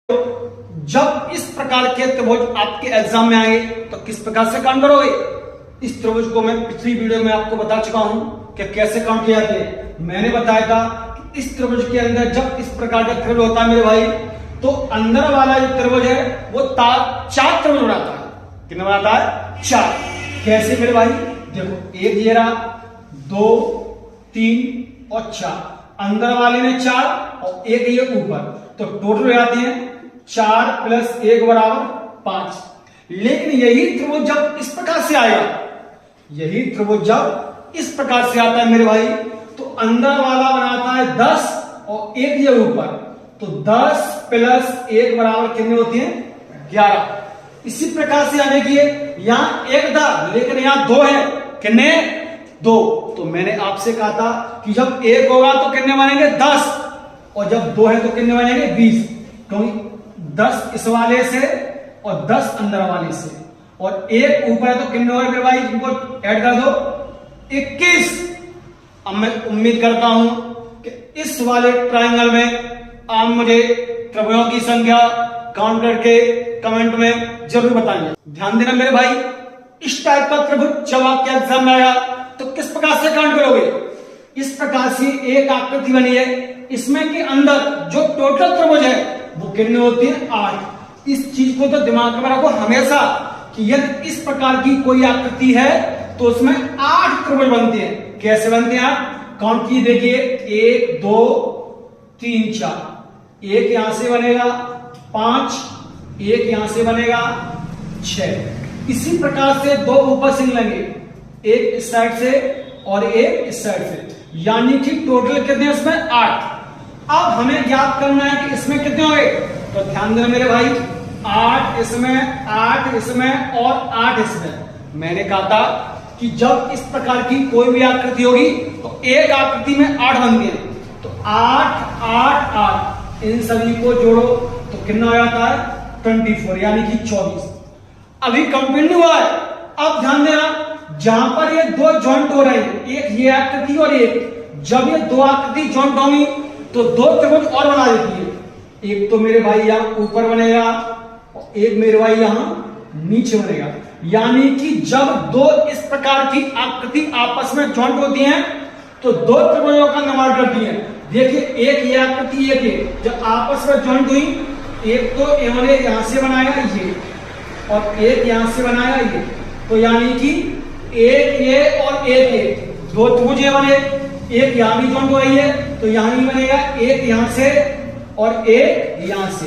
जब इस प्रकार के त्रिभुज आपके एग्जाम में आएंगे तो किस प्रकार से काउंट करोगे। इस त्रिभुज को मैं पिछली वीडियो में आपको बता चुका हूं कि कैसे काउंट किया जाते हैं। मैंने बताया था कि इस त्रिभुज के अंदर जब इस प्रकार का त्रिभुज होता है मेरे भाई, तो अंदर वाला जो त्रिभुज है वो चार त्रिभुज बनाता है। कितना बनाता है? चार। कैसे मेरे भाई? देखो, एक ये रहा, दो, तीन और चार। अंदर वाले में चार और एक ये ऊपर, तो टोटल हो जाते हैं 4 + 1 = 5। लेकिन यही त्रिभुज जब इस प्रकार से आएगा, यही त्रिभुज जब इस प्रकार से आता है मेरे भाई, तो अंदर वाला बनाता है 10 और एक ये ऊपर, तो 10 + 1 = कितने होते हैं? 11। इसी प्रकार से यानी कि यहां एक था लेकिन यहां 2 है। कितने? 2। तो मैंने आपसे कहा था कि जब 1 होगा तो कितने बनेंगे? 10, और जब 2 है तो कितने बनेंगे? 20। क्योंकि 10 इस वाले से और 10 अंदर वाले से, और 1 ऊपर है तो कितने हो गए मेरे भाई? इनको ऐड कर दो, 21। अब मैं उम्मीद करता हूं कि इस वाले ट्रायंगल में आप मुझे त्रिभुजों की संख्या काउंट करके कमेंट में जरूर बताइए। ध्यान देना मेरे भाई, इस टाइप का त्रिभुज जब आपके एग्जाम में आया तो किस प्रकार से काउंट करोगे। इस प्रकार से एक आकृति बनी है, इसमें के अंदर जो टोटल त्रिभुज है वो कितने होते हैं? 8। इस चीज को तो दिमाग में रखो हमेशा कि यदि इस प्रकार की कोई आकृति है तो उसमें 8 त्रिभुज बनते हैं। कैसे बनते हैं? आप काउंट कीजिए, देखिए 1 2 3 4, एक यहां से बनेगा 5, एक यहां से बनेगा 6। इसी प्रकार से 2 ऊपर से निकलेंगे, एक इस साइड से और एक इस साइड से, यानी कि टोटल कितने इसमें? 8। अब हमें ज्ञात करना है कि इसमें कितने हो गए, तो ध्यान देना मेरे भाई, 8 इसमें, 8 इसमें और 8 इसमें। मैंने कहा था कि जब इस प्रकार की कोई भी आकृति होगी तो एक आकृति में 8 बनती है, तो 8 8 8, इन सभी को जोड़ो तो कितना हो जाता है? 24, यानी कि 24। अभी कंप्लीट नहीं हुआ है। अब ध्यान देना, जहां पर ये 2 जॉइंट हो रहे हैं, एक ये आकृति और एक, जब ये 2 आकृति जॉइंट होंगी तो 2 त्रिभुज और बना देती है। एक तो मेरे भाई यहां ऊपर बनेगा और एक मेरे भाई यहां नीचे बनेगा, यानी कि जब 2 इस प्रकार की आकृति आपस में जॉइंट होती हैं तो 2 त्रिभुजों का निर्माण करती हैं। देखिए, एक ये आकृति, एक ये जब आपस में जॉइंट हुई, एक तो इन्होंने यहां से बनाया ये और एक यहां से बनाया ये, तो यानी कि एक ये और एक ये, 2 त्रिभुज ये बने। एक यहां भी जॉइंट हो रही है तो यहां भी बनेगा, एक यहां से और एक यहां से।